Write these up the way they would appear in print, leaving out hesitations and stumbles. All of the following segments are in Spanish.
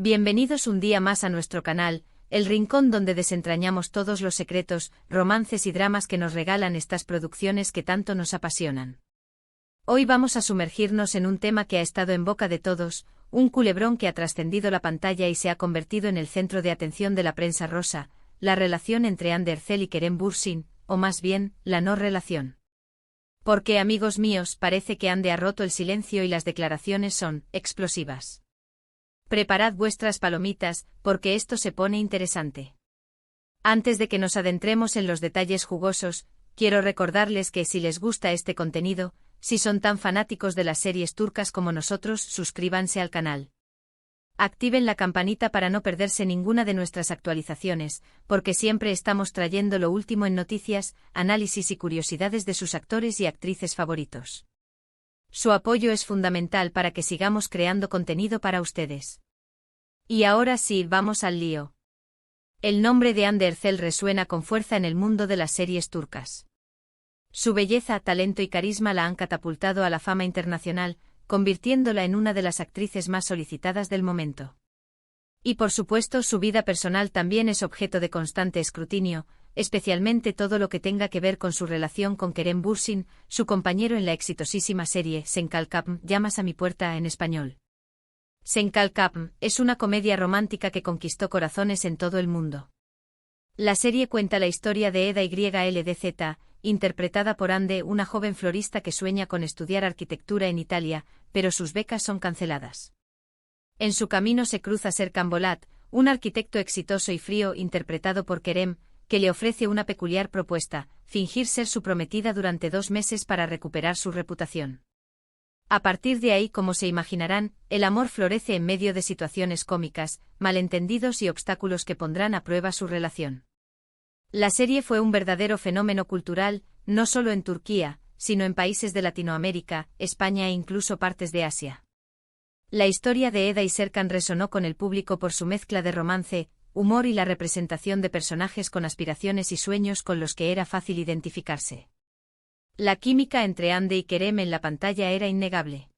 Bienvenidos un día más a nuestro canal, el rincón donde desentrañamos todos los secretos, romances y dramas que nos regalan estas producciones que tanto nos apasionan. Hoy vamos a sumergirnos en un tema que ha estado en boca de todos, un culebrón que ha trascendido la pantalla y se ha convertido en el centro de atención de la prensa rosa, la relación entre Ander Ercel y Kerem Bürsin, o más bien, la no relación. Porque, amigos míos, parece que Ande ha roto el silencio y las declaraciones son explosivas. Preparad vuestras palomitas, porque esto se pone interesante. Antes de que nos adentremos en los detalles jugosos, quiero recordarles que si les gusta este contenido, si son tan fanáticos de las series turcas como nosotros, suscríbanse al canal. Activen la campanita para no perderse ninguna de nuestras actualizaciones, porque siempre estamos trayendo lo último en noticias, análisis y curiosidades de sus actores y actrices favoritos. Su apoyo es fundamental para que sigamos creando contenido para ustedes. Y ahora sí, vamos al lío. El nombre de Hande Ercel resuena con fuerza en el mundo de las series turcas. Su belleza, talento y carisma la han catapultado a la fama internacional, convirtiéndola en una de las actrices más solicitadas del momento. Y por supuesto su vida personal también es objeto de constante escrutinio, especialmente todo lo que tenga que ver con su relación con Kerem Bürsin, su compañero en la exitosísima serie Sen Kalkapm, Llamas a mi puerta en español. Sen Kalkapm es una comedia romántica que conquistó corazones en todo el mundo. La serie cuenta la historia de Eda YLDZ, interpretada por Hande, una joven florista que sueña con estudiar arquitectura en Italia, pero sus becas son canceladas. En su camino se cruza Serkan Bolat, un arquitecto exitoso y frío interpretado por Kerem, que le ofrece una peculiar propuesta: fingir ser su prometida durante 2 meses para recuperar su reputación. A partir de ahí, como se imaginarán, el amor florece en medio de situaciones cómicas, malentendidos y obstáculos que pondrán a prueba su relación. La serie fue un verdadero fenómeno cultural, no solo en Turquía, sino en países de Latinoamérica, España e incluso partes de Asia. La historia de Eda y Serkan resonó con el público por su mezcla de romance, humor y la representación de personajes con aspiraciones y sueños con los que era fácil identificarse. La química entre Hande y Kerem en la pantalla era innegable.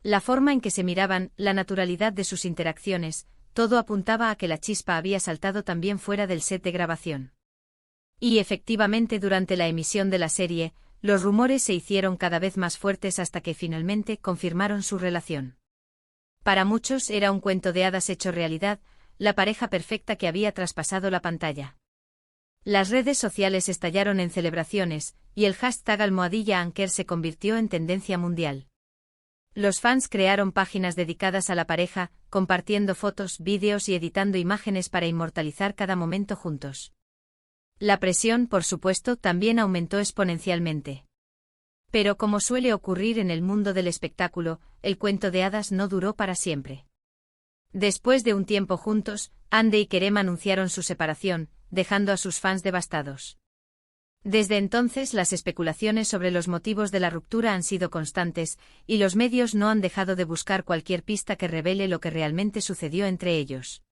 La forma en que se miraban, la naturalidad de sus interacciones, todo apuntaba a que la chispa había saltado también fuera del set de grabación. Y efectivamente, durante la emisión de la serie, los rumores se hicieron cada vez más fuertes hasta que finalmente confirmaron su relación. Para muchos era un cuento de hadas hecho realidad, la pareja perfecta que había traspasado la pantalla. Las redes sociales estallaron en celebraciones, y el hashtag #Anker se convirtió en tendencia mundial. Los fans crearon páginas dedicadas a la pareja, compartiendo fotos, vídeos y editando imágenes para inmortalizar cada momento juntos. La presión, por supuesto, también aumentó exponencialmente. Pero como suele ocurrir en el mundo del espectáculo, el cuento de hadas no duró para siempre. Después de un tiempo juntos, Hande y Kerem anunciaron su separación, dejando a sus fans devastados. Desde entonces las especulaciones sobre los motivos de la ruptura han sido constantes, y los medios no han dejado de buscar cualquier pista que revele lo que realmente sucedió entre ellos.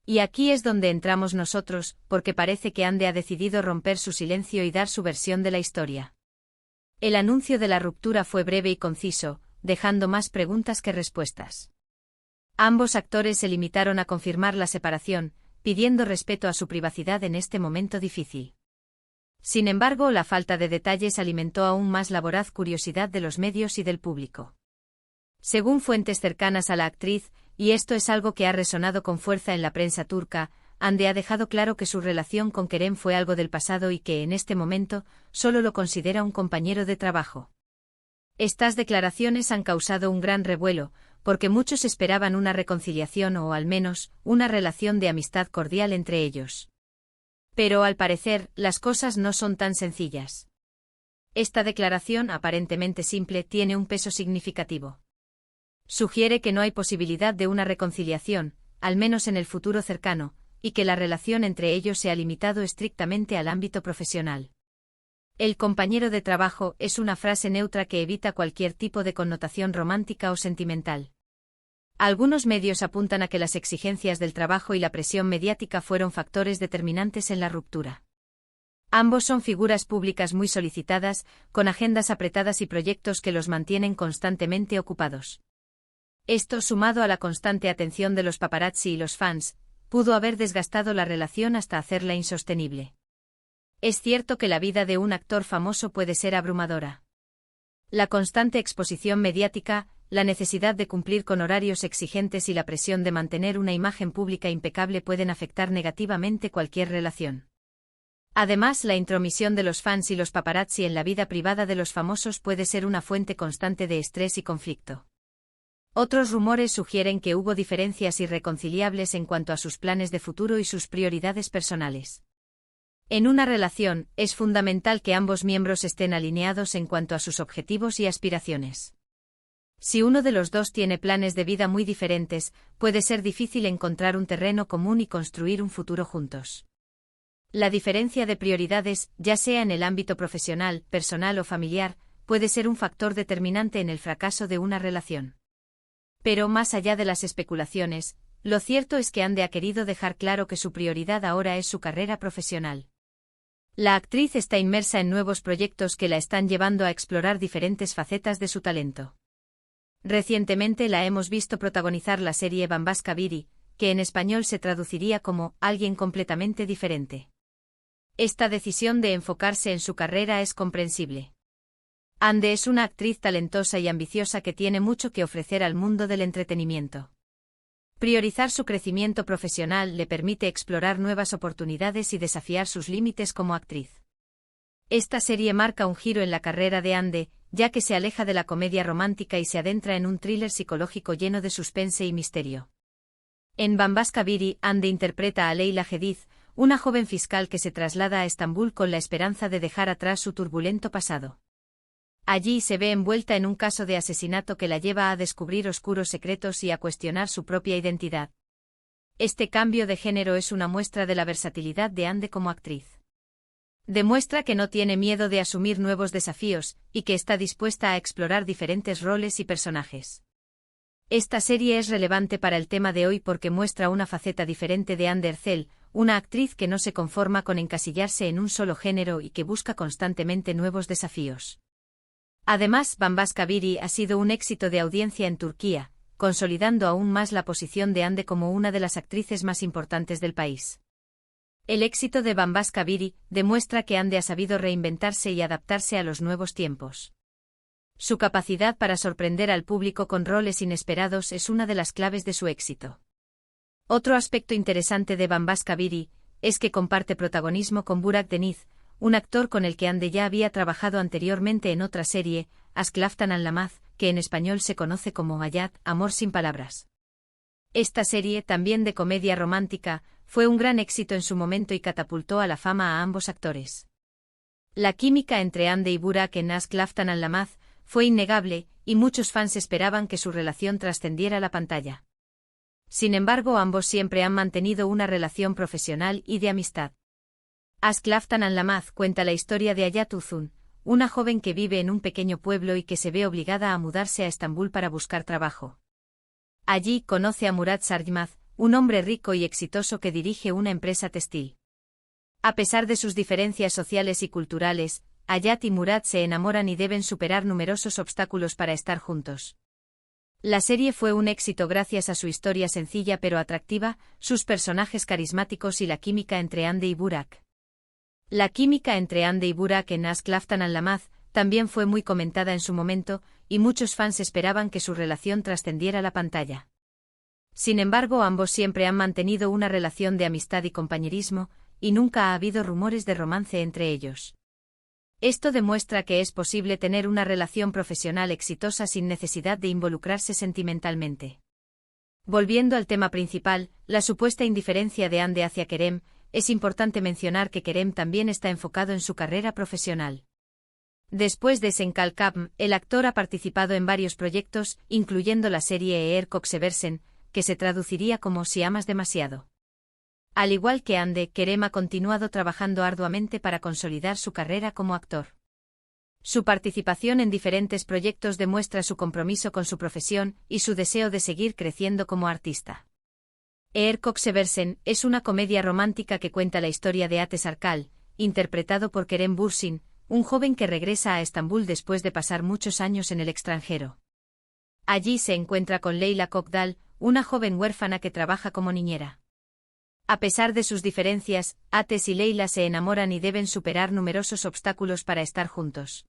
Y aquí es donde entramos nosotros, porque parece que Hande ha decidido romper su silencio y dar su versión de la historia. El anuncio de la ruptura fue breve y conciso, dejando más preguntas que respuestas. Ambos actores se limitaron a confirmar la separación, pidiendo respeto a su privacidad en este momento difícil. Sin embargo, la falta de detalles alimentó aún más la voraz curiosidad de los medios y del público. Según fuentes cercanas a la actriz, y esto es algo que ha resonado con fuerza en la prensa turca, Hande ha dejado claro que su relación con Kerem fue algo del pasado y que en este momento solo lo considera un compañero de trabajo. Estas declaraciones han causado un gran revuelo, porque muchos esperaban una reconciliación o al menos una relación de amistad cordial entre ellos. Pero al parecer, las cosas no son tan sencillas. Esta declaración, aparentemente simple, tiene un peso significativo. Sugiere que no hay posibilidad de una reconciliación, al menos en el futuro cercano, y que la relación entre ellos se ha limitado estrictamente al ámbito profesional. El compañero de trabajo es una frase neutra que evita cualquier tipo de connotación romántica o sentimental. Algunos medios apuntan a que las exigencias del trabajo y la presión mediática fueron factores determinantes en la ruptura. Ambos son figuras públicas muy solicitadas, con agendas apretadas y proyectos que los mantienen constantemente ocupados. Esto, sumado a la constante atención de los paparazzi y los fans, pudo haber desgastado la relación hasta hacerla insostenible. Es cierto que la vida de un actor famoso puede ser abrumadora. La constante exposición mediática, la necesidad de cumplir con horarios exigentes y la presión de mantener una imagen pública impecable pueden afectar negativamente cualquier relación. Además, la intromisión de los fans y los paparazzi en la vida privada de los famosos puede ser una fuente constante de estrés y conflicto. Otros rumores sugieren que hubo diferencias irreconciliables en cuanto a sus planes de futuro y sus prioridades personales. En una relación, es fundamental que ambos miembros estén alineados en cuanto a sus objetivos y aspiraciones. Si uno de los dos tiene planes de vida muy diferentes, puede ser difícil encontrar un terreno común y construir un futuro juntos. La diferencia de prioridades, ya sea en el ámbito profesional, personal o familiar, puede ser un factor determinante en el fracaso de una relación. Pero más allá de las especulaciones, lo cierto es que Ande ha querido dejar claro que su prioridad ahora es su carrera profesional. La actriz está inmersa en nuevos proyectos que la están llevando a explorar diferentes facetas de su talento. Recientemente la hemos visto protagonizar la serie Bambaska Biri, que en español se traduciría como Alguien completamente diferente. Esta decisión de enfocarse en su carrera es comprensible. Ande es una actriz talentosa y ambiciosa que tiene mucho que ofrecer al mundo del entretenimiento. Priorizar su crecimiento profesional le permite explorar nuevas oportunidades y desafiar sus límites como actriz. Esta serie marca un giro en la carrera de Ande, ya que se aleja de la comedia romántica y se adentra en un thriller psicológico lleno de suspense y misterio. En Bambaska Biri, Ande interpreta a Leyla Gediz, una joven fiscal que se traslada a Estambul con la esperanza de dejar atrás su turbulento pasado. Allí se ve envuelta en un caso de asesinato que la lleva a descubrir oscuros secretos y a cuestionar su propia identidad. Este cambio de género es una muestra de la versatilidad de Ande como actriz. Demuestra que no tiene miedo de asumir nuevos desafíos, y que está dispuesta a explorar diferentes roles y personajes. Esta serie es relevante para el tema de hoy porque muestra una faceta diferente de Ande Erçel, una actriz que no se conforma con encasillarse en un solo género y que busca constantemente nuevos desafíos. Además, Bambaska Biri ha sido un éxito de audiencia en Turquía, consolidando aún más la posición de Ande como una de las actrices más importantes del país. El éxito de Bambaska Biri demuestra que Ande ha sabido reinventarse y adaptarse a los nuevos tiempos. Su capacidad para sorprender al público con roles inesperados es una de las claves de su éxito. Otro aspecto interesante de Bambaska Biri es que comparte protagonismo con Burak Deniz, un actor con el que Ande ya había trabajado anteriormente en otra serie, Aşk Laftan Anlamaz, que en español se conoce como Hayat, Amor sin palabras. Esta serie, también de comedia romántica, fue un gran éxito en su momento y catapultó a la fama a ambos actores. La química entre Ande y Burak en Aşk Laftan Anlamaz fue innegable, y muchos fans esperaban que su relación trascendiera la pantalla. Sin embargo, ambos siempre han mantenido una relación profesional y de amistad. Aşk Laftan Anlamaz cuenta la historia de Hayat Uzun, una joven que vive en un pequeño pueblo y que se ve obligada a mudarse a Estambul para buscar trabajo. Allí conoce a Murat Sarjmaz, un hombre rico y exitoso que dirige una empresa textil. A pesar de sus diferencias sociales y culturales, Hayat y Murat se enamoran y deben superar numerosos obstáculos para estar juntos. La serie fue un éxito gracias a su historia sencilla pero atractiva, sus personajes carismáticos y la química entre Ande y Burak. La química entre Ande y Burak en Aşk Laftan Anlamaz también fue muy comentada en su momento, y muchos fans esperaban que su relación trascendiera la pantalla. Sin embargo, ambos siempre han mantenido una relación de amistad y compañerismo, y nunca ha habido rumores de romance entre ellos. Esto demuestra que es posible tener una relación profesional exitosa sin necesidad de involucrarse sentimentalmente. Volviendo al tema principal, la supuesta indiferencia de Ande hacia Kerem, es importante mencionar que Kerem también está enfocado en su carrera profesional. Después de Sen Kalkam, el actor ha participado en varios proyectos, incluyendo la serie Eğer Çok Seversen, que se traduciría como Si amas demasiado. Al igual que Ande, Kerem ha continuado trabajando arduamente para consolidar su carrera como actor. Su participación en diferentes proyectos demuestra su compromiso con su profesión y su deseo de seguir creciendo como artista. Eğer Çok Seversen es una comedia romántica que cuenta la historia de Ate Sarkal, interpretado por Kerem Bürsin, un joven que regresa a Estambul después de pasar muchos años en el extranjero. Allí se encuentra con Leyla Kokdal, una joven huérfana que trabaja como niñera. A pesar de sus diferencias, Ateş y Leyla se enamoran y deben superar numerosos obstáculos para estar juntos.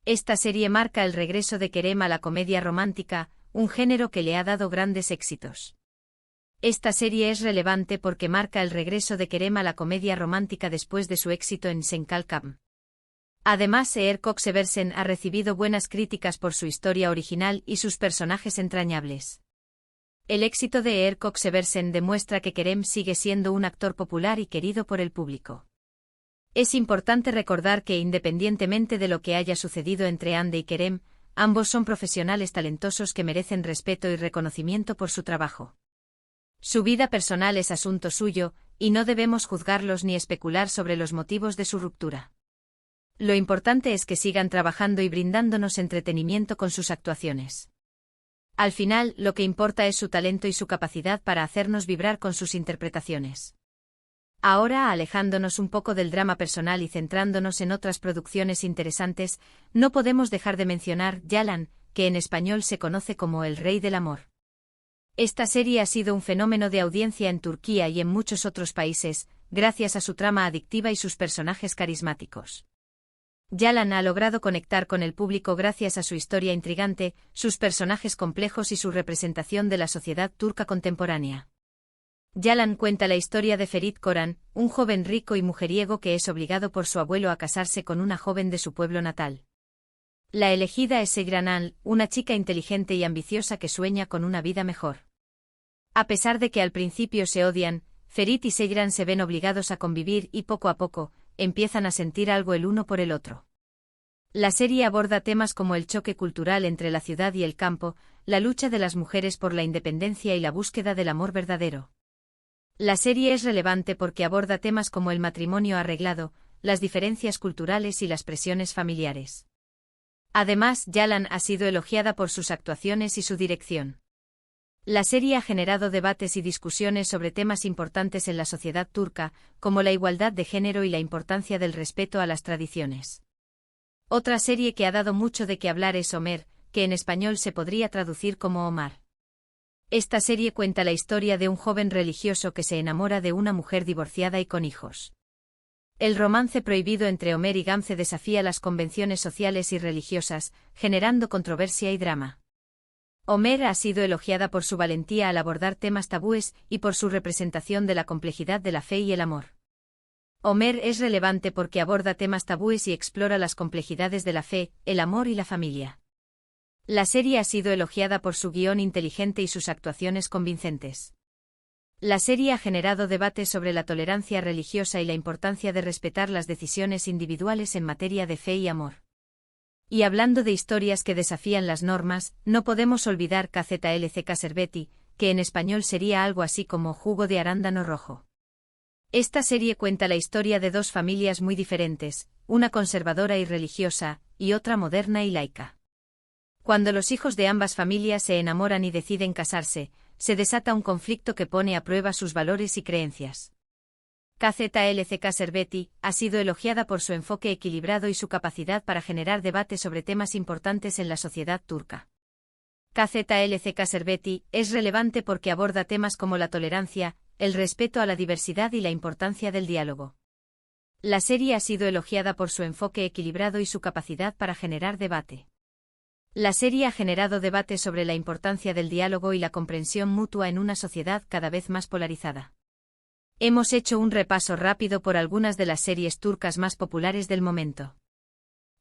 Esta serie marca el regreso de Kerem a la comedia romántica, un género que le ha dado grandes éxitos. Esta serie es relevante porque marca el regreso de Kerem a la comedia romántica después de su éxito en Sen Kalkam. Además, Erkok Seversen ha recibido buenas críticas por su historia original y sus personajes entrañables. El éxito de Erkok Seversen demuestra que Kerem sigue siendo un actor popular y querido por el público. Es importante recordar que independientemente de lo que haya sucedido entre Hande y Kerem, ambos son profesionales talentosos que merecen respeto y reconocimiento por su trabajo. Su vida personal es asunto suyo, y no debemos juzgarlos ni especular sobre los motivos de su ruptura. Lo importante es que sigan trabajando y brindándonos entretenimiento con sus actuaciones. Al final, lo que importa es su talento y su capacidad para hacernos vibrar con sus interpretaciones. Ahora, alejándonos un poco del drama personal y centrándonos en otras producciones interesantes, no podemos dejar de mencionar Yalan, que en español se conoce como El Rey del Amor. Esta serie ha sido un fenómeno de audiencia en Turquía y en muchos otros países, gracias a su trama adictiva y sus personajes carismáticos. Yalan ha logrado conectar con el público gracias a su historia intrigante, sus personajes complejos y su representación de la sociedad turca contemporánea. Yalan cuenta la historia de Ferit Koran, un joven rico y mujeriego que es obligado por su abuelo a casarse con una joven de su pueblo natal. La elegida es Seyran Al, una chica inteligente y ambiciosa que sueña con una vida mejor. A pesar de que al principio se odian, Ferit y Seyran se ven obligados a convivir y poco a poco, empiezan a sentir algo el uno por el otro. La serie aborda temas como el choque cultural entre la ciudad y el campo, la lucha de las mujeres por la independencia y la búsqueda del amor verdadero. La serie es relevante porque aborda temas como el matrimonio arreglado, las diferencias culturales y las presiones familiares. Además, Yalan ha sido elogiada por sus actuaciones y su dirección. La serie ha generado debates y discusiones sobre temas importantes en la sociedad turca, como la igualdad de género y la importancia del respeto a las tradiciones. Otra serie que ha dado mucho de qué hablar es Ömer, que en español se podría traducir como Omar. Esta serie cuenta la historia de un joven religioso que se enamora de una mujer divorciada y con hijos. El romance prohibido entre Ömer y Gamze desafía las convenciones sociales y religiosas, generando controversia y drama. Ömer ha sido elogiada por su valentía al abordar temas tabúes y por su representación de la complejidad de la fe y el amor. Ömer es relevante porque aborda temas tabúes y explora las complejidades de la fe, el amor y la familia. La serie ha sido elogiada por su guión inteligente y sus actuaciones convincentes. La serie ha generado debates sobre la tolerancia religiosa y la importancia de respetar las decisiones individuales en materia de fe y amor. Y hablando de historias que desafían las normas, no podemos olvidar KZLCK Şerbeti, que en español sería algo así como jugo de arándano rojo. Esta serie cuenta la historia de dos familias muy diferentes, una conservadora y religiosa, y otra moderna y laica. Cuando los hijos de ambas familias se enamoran y deciden casarse, se desata un conflicto que pone a prueba sus valores y creencias. KZLCK Şerbeti ha sido elogiada por su enfoque equilibrado y su capacidad para generar debate sobre temas importantes en la sociedad turca. KZLCK Şerbeti es relevante porque aborda temas como la tolerancia, el respeto a la diversidad y la importancia del diálogo. La serie ha sido elogiada por su enfoque equilibrado y su capacidad para generar debate. La serie ha generado debate sobre la importancia del diálogo y la comprensión mutua en una sociedad cada vez más polarizada. Hemos hecho un repaso rápido por algunas de las series turcas más populares del momento.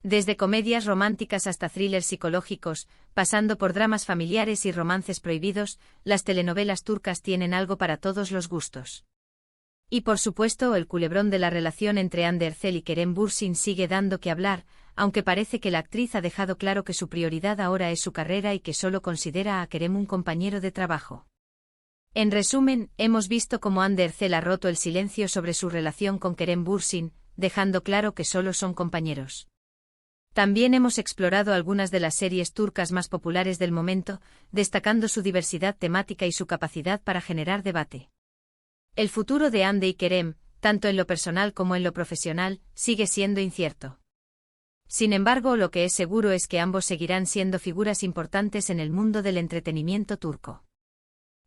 Desde comedias románticas hasta thrillers psicológicos, pasando por dramas familiares y romances prohibidos, las telenovelas turcas tienen algo para todos los gustos. Y por supuesto, el culebrón de la relación entre Hande Erçel y Kerem Bürsin sigue dando que hablar, aunque parece que la actriz ha dejado claro que su prioridad ahora es su carrera y que solo considera a Kerem un compañero de trabajo. En resumen, hemos visto cómo Hande Erçel ha roto el silencio sobre su relación con Kerem Bürsin, dejando claro que solo son compañeros. También hemos explorado algunas de las series turcas más populares del momento, destacando su diversidad temática y su capacidad para generar debate. El futuro de Hande y Kerem, tanto en lo personal como en lo profesional, sigue siendo incierto. Sin embargo, lo que es seguro es que ambos seguirán siendo figuras importantes en el mundo del entretenimiento turco.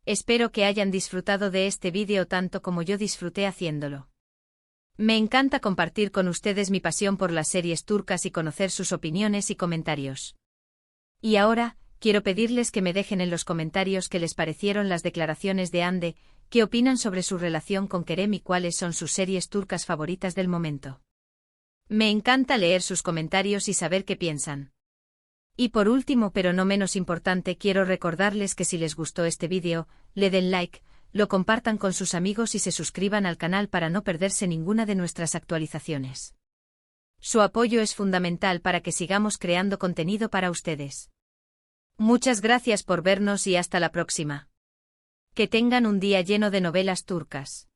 Espero que hayan disfrutado de este vídeo tanto como yo disfruté haciéndolo. Me encanta compartir con ustedes mi pasión por las series turcas y conocer sus opiniones y comentarios. Y ahora, quiero pedirles que me dejen en los comentarios qué les parecieron las declaraciones de Hande, qué opinan sobre su relación con Kerem y cuáles son sus series turcas favoritas del momento. Me encanta leer sus comentarios y saber qué piensan. Y por último, pero no menos importante, quiero recordarles que si les gustó este vídeo, le den like, lo compartan con sus amigos y se suscriban al canal para no perderse ninguna de nuestras actualizaciones. Su apoyo es fundamental para que sigamos creando contenido para ustedes. Muchas gracias por vernos y hasta la próxima. Que tengan un día lleno de novelas turcas.